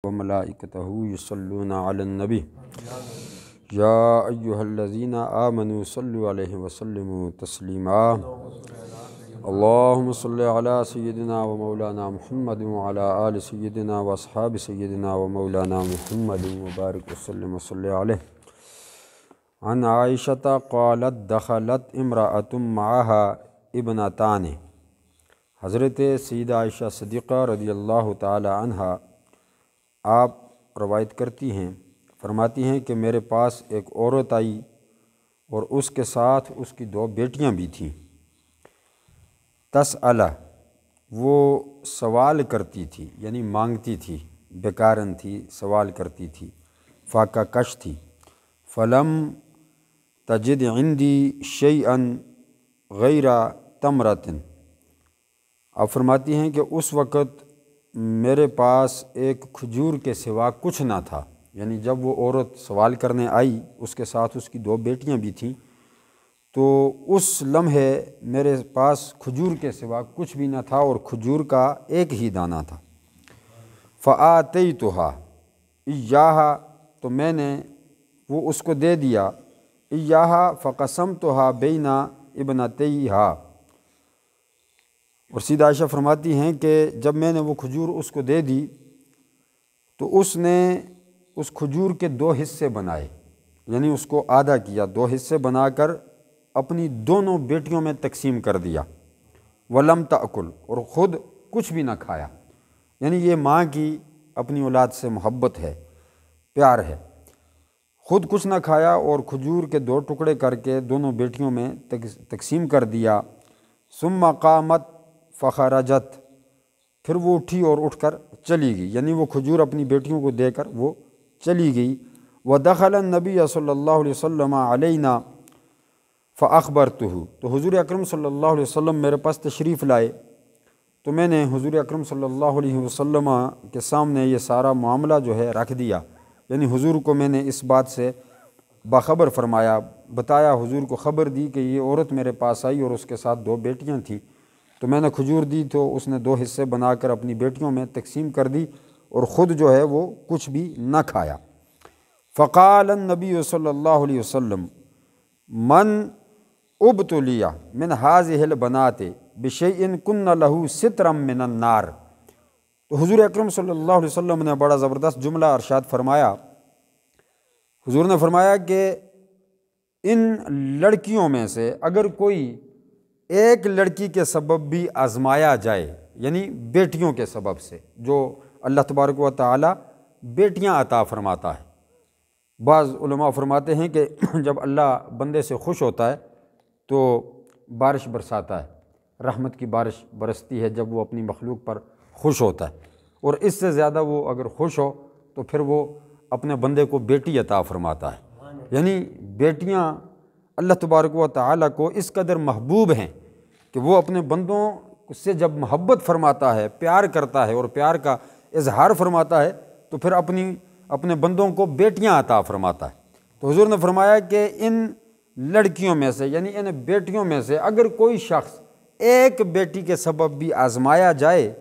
وملائکتہ یصلون علی النبی یا ایہا الذین آمنوا صلوا علیہ وسلموا تسلیما اللہم صلی علی سیدنا و مولانا محمد وعلی آل سیدنا و اصحاب سیدنا و مولانا محمد وبارک وسلم وصلی علیہ۔ عن عائشہ قالت دخلت امرأۃ معها ابنتان۔ حضرت سیدہ عائشہ صدیقہ رضی اللہ تعالی عنہ آپ روایت کرتی ہیں، فرماتی ہیں کہ میرے پاس ایک عورت آئی اور اس کے ساتھ اس کی دو بیٹیاں بھی تھیں۔ تسألہ، وہ سوال کرتی تھی، یعنی مانگتی تھی، بیکارن تھی، سوال کرتی تھی، فاقہ کش تھی۔ فلم تجد عندی شیئا غیر تمرۃ۔ آپ فرماتی ہیں کہ اس وقت میرے پاس ایک کھجور کے سوا کچھ نہ تھا، یعنی جب وہ عورت سوال کرنے آئی، اس کے ساتھ اس کی دو بیٹیاں بھی تھیں، تو اس لمحے میرے پاس کھجور کے سوا کچھ بھی نہ تھا اور کھجور کا ایک ہی دانہ تھا۔ فآتیتها ایہا، تو میں نے وہ اس کو دے دیا، ایہا فقسمتها بین ابنتیہا۔ اور سیدہ عائشہ فرماتی ہیں کہ جب میں نے وہ کھجور اس کو دے دی تو اس نے اس کھجور کے دو حصے بنائے، یعنی اس کو آدھا کیا، دو حصے بنا کر اپنی دونوں بیٹیوں میں تقسیم کر دیا۔ ولم تأکل، اور خود کچھ بھی نہ کھایا، یعنی یہ ماں کی اپنی اولاد سے محبت ہے، پیار ہے۔ خود کچھ نہ کھایا اور کھجور کے دو ٹکڑے کر کے دونوں بیٹیوں میں تقسیم کر دیا۔ ثم قامت فخرجت، پھر وہ اٹھی اور اٹھ کر چلی گئی، یعنی وہ کھجور اپنی بیٹیوں کو دے کر وہ چلی گئی۔ ودخل النبی صلی اللہ علیہ وسلم علینا فاخبرته، تو حضور اکرم صلی اللہ علیہ وسلم میرے پاس تشریف لائے تو میں نے حضور اکرم صلی اللہ علیہ وسلم کے سامنے یہ سارا معاملہ جو ہے رکھ دیا، یعنی حضور کو میں نے اس بات سے باخبر فرمایا، بتایا، حضور کو خبر دی کہ یہ عورت میرے پاس آئی اور اس کے ساتھ دو بیٹیاں تھیں، تو میں نے کھجور دی تو اس نے دو حصے بنا کر اپنی بیٹیوں میں تقسیم کر دی اور خود جو ہے وہ کچھ بھی نہ کھایا۔ فقال النبی صلی اللہ علیہ وسلم من ابتلی من هذه البنات بشیء کن له سترا من النار۔ تو حضور اکرم صلی اللہ علیہ وسلم نے بڑا زبردست جملہ ارشاد فرمایا۔ حضور نے فرمایا کہ ان لڑکیوں میں سے اگر کوئی ایک لڑکی کے سبب بھی آزمایا جائے، یعنی بیٹیوں کے سبب سے، جو اللہ تبارک و تعالی بیٹیاں عطا فرماتا ہے۔ بعض علماء فرماتے ہیں کہ جب اللہ بندے سے خوش ہوتا ہے تو بارش برساتا ہے، رحمت کی بارش برستی ہے جب وہ اپنی مخلوق پر خوش ہوتا ہے، اور اس سے زیادہ وہ اگر خوش ہو تو پھر وہ اپنے بندے کو بیٹی عطا فرماتا ہے۔ یعنی بیٹیاں اللہ تبارک و تعالی کو اس قدر محبوب ہیں کہ وہ اپنے بندوں سے جب محبت فرماتا ہے، پیار کرتا ہے اور پیار کا اظہار فرماتا ہے تو پھر اپنے بندوں کو بیٹیاں عطا فرماتا ہے۔ تو حضور نے فرمایا کہ ان لڑکیوں میں سے، یعنی ان بیٹیوں میں سے اگر کوئی شخص ایک بیٹی کے سبب بھی آزمایا جائے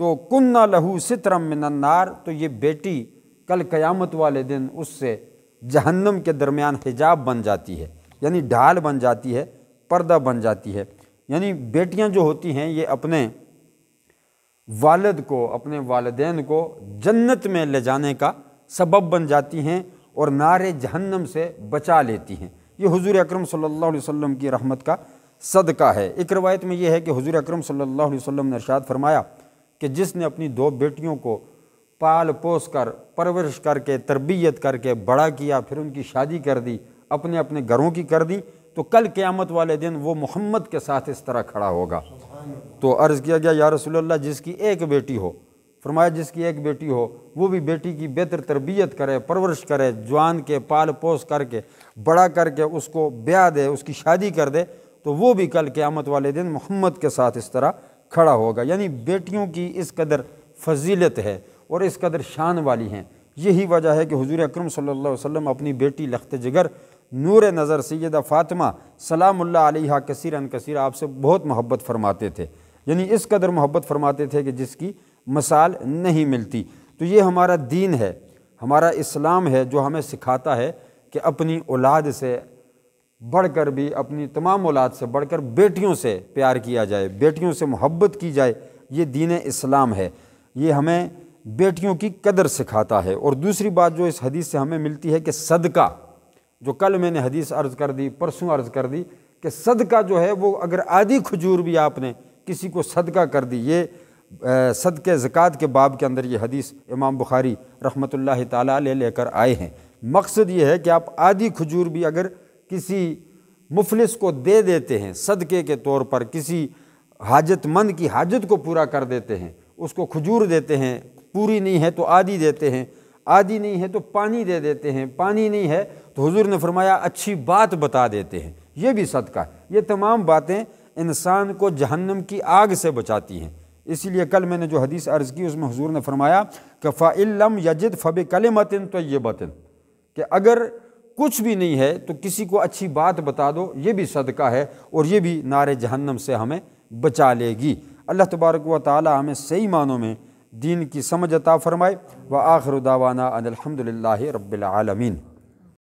تو کنّ لہ سترا من النار، تو یہ بیٹی کل قیامت والے دن اس سے جہنم کے درمیان حجاب بن جاتی ہے، یعنی ڈھال بن جاتی ہے، پردہ بن جاتی ہے۔ یعنی بیٹیاں جو ہوتی ہیں یہ اپنے والد کو، اپنے والدین کو جنت میں لے جانے کا سبب بن جاتی ہیں اور نار جہنم سے بچا لیتی ہیں۔ یہ حضور اکرم صلی اللہ علیہ وسلم کی رحمت کا صدقہ ہے۔ ایک روایت میں یہ ہے کہ حضور اکرم صلی اللہ علیہ وسلم نے ارشاد فرمایا کہ جس نے اپنی دو بیٹیوں کو پال پوس کر، پرورش کر کے، تربیت کر کے بڑا کیا، پھر ان کی شادی کر دی، اپنے اپنے گھروں کی کر دی، تو کل قیامت والے دن وہ محمد کے ساتھ اس طرح کھڑا ہوگا۔ تو عرض کیا گیا یا رسول اللہ جس کی ایک بیٹی ہو، فرمایا جس کی ایک بیٹی ہو وہ بھی بیٹی کی بہتر تربیت کرے، پرورش کرے، جوان کے پال پوس کر کے بڑا کر کے اس کو بیاہ دے، اس کی شادی کر دے، تو وہ بھی کل قیامت والے دن محمد کے ساتھ اس طرح کھڑا ہوگا۔ یعنی بیٹیوں کی اس قدر فضیلت ہے اور اس قدر شان والی ہیں۔ یہی وجہ ہے کہ حضور اکرم صلی اللہ علیہ وسلم اپنی بیٹی لخت جگر نور نظر سیدہ فاطمہ سلام اللہ علیہا کثیراً آپ سے بہت محبت فرماتے تھے، یعنی اس قدر محبت فرماتے تھے کہ جس کی مثال نہیں ملتی۔ تو تو یہ ہمارا دین ہے، ہمارا اسلام ہے جو ہمیں سکھاتا ہے کہ اپنی اولاد سے بڑھ کر بھی، اپنی تمام اولاد سے بڑھ کر بیٹیوں سے پیار کیا جائے، بیٹیوں سے محبت کی جائے۔ یہ دین اسلام ہے، یہ ہمیں بیٹیوں کی قدر سکھاتا ہے۔ اور دوسری بات جو اس حدیث سے ہمیں ملتی ہے کہ صدقہ، جو کل میں نے حدیث عرض کر دی، پرسوں عرض کر دی، کہ صدقہ جو ہے وہ اگر آدھی کھجور بھی آپ نے کسی کو صدقہ کر دی، یہ صدقہ زکوٰۃ کے باب کے اندر یہ حدیث امام بخاری رحمۃ اللہ تعالیٰ علیہ لے کر آئے ہیں۔ مقصد یہ ہے کہ آپ آدھی کھجور بھی اگر کسی مفلس کو دے دیتے ہیں صدقے کے طور پر، کسی حاجت مند کی حاجت کو پورا کر دیتے ہیں، اس کو کھجور دیتے ہیں، پوری نہیں ہے تو آدھی دیتے ہیں، آدھی نہیں ہے تو پانی دے دیتے ہیں، پانی نہیں ہے تو حضور نے فرمایا اچھی بات بتا دیتے ہیں، یہ بھی صدقہ ہے۔ یہ تمام باتیں انسان کو جہنم کی آگ سے بچاتی ہیں۔ اسی لیے کل میں نے جو حدیث عرض کی اس میں حضور نے فرمایا کہ فَإِن لَّمْ يَجِدْ فَبِكَلِمَةٍ طَيِّبَةٍ، کہ اگر کچھ بھی نہیں ہے تو کسی کو اچھی بات بتا دو، یہ بھی صدقہ ہے اور یہ بھی نار جہنم سے ہمیں بچا لے گی۔ اللہ تبارک و تعالی ہمیں صحیح معنوں میں دین کی سمجھ عطا فرمائے۔ وآخر دعوانا ان الحمد للہ رب العالمین۔